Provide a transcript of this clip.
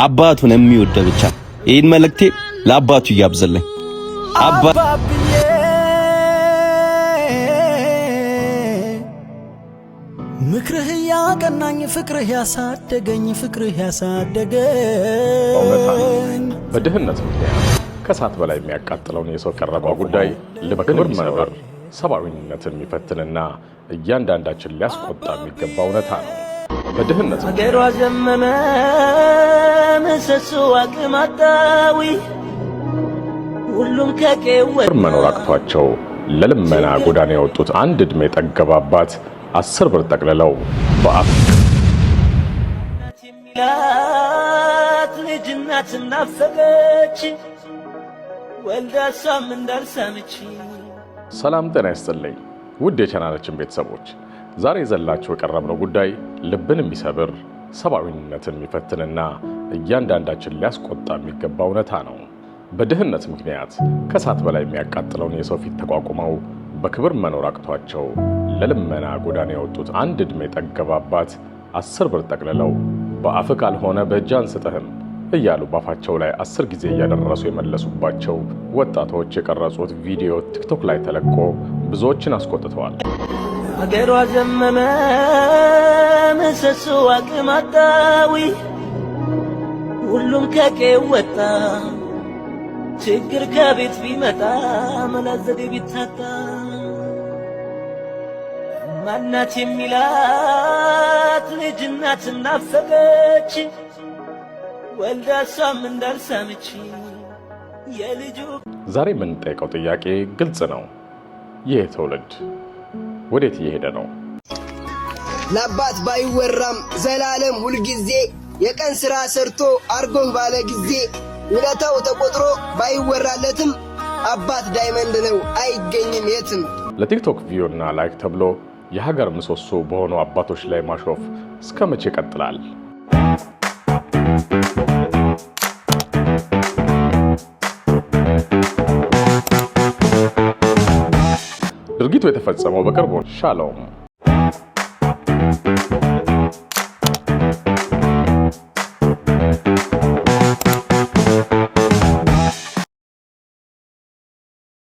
አባቱን የሚወድ ብቻ ይሄን መልእክቴ ለአባቱ ያብዘልኝ ምክርህ ያቀናኝ ፍቅርህ ያሳደገኝ በድህነት ምክንያት ከሳት በላይ የሚያቃጥለውን የሰው ቀረበው ጉዳይ በክብር መኖር ሰብአዊነትን የሚፈትንና እያንዳንዳችን ሊያስቆጣ የሚገባ እውነታ ነው። በድህነት አገሯ ዘመመ መሰሶ አቅማጣዊ ሁሉም ከቀወር መኖር አቅቷቸው ለልመና ጎዳና የወጡት አንድ እድሜ ጠገብ አባት 10 ብር ጠቅልለው በአፍ ልጅናት ናፈቀች ወልዳሷም እንዳልሳመች። ሰላም ጤና ይስጥልኝ ውድ የቻናላችን ቤተሰቦች፣ ዛሬ ዘላችሁ የቀረብነው ጉዳይ ልብን የሚሰብር ሰብአዊነትን የሚፈትንና እያንዳንዳችን ሊያስቆጣ የሚገባ እውነታ ነው። በድህነት ምክንያት ከሳት በላይ የሚያቃጥለውን የሰው ፊት ተቋቁመው በክብር መኖር አቅቷቸው ለልመና ጎዳና የወጡት አንድ እድሜ ጠገብ አባት 10 ብር ጠቅልለው በአፍ ካልሆነ በእጅ አንስተህም እያሉ ባፋቸው ላይ 10 ጊዜ እያደረሱ የመለሱባቸው ወጣቶች የቀረጹት ቪዲዮ ቲክቶክ ላይ ተለቆ ብዙዎችን አስቆጥተዋል። አገሯ ዘመመ መሰሶ አቅማጣዊ ሁሉም ከቀየው ወጣ ችግር ከቤት ቢመጣ መላዘዴ ቢታጣ ማናት የሚላት ልጅናት ናፈቀች ወልዳሷም እንዳልሳመች የልጁ ዛሬ የምንጠይቀው ጥያቄ ግልጽ ነው። ይህ ትውልድ ወዴት እየሄደ ነው? ለአባት ባይወራም ዘላለም ሁልጊዜ የቀን ስራ ሰርቶ አርጎህ ባለ ጊዜ ውለታው ተቆጥሮ ባይወራለትም አባት ዳይመንድ ነው አይገኝም የትም። ለቲክቶክ ቪውና ላይክ ተብሎ የሀገር ምሰሶ በሆኑ አባቶች ላይ ማሾፍ እስከ መቼ ይቀጥላል? ድርጊቱ የተፈጸመው በቅርቡ ሻሎም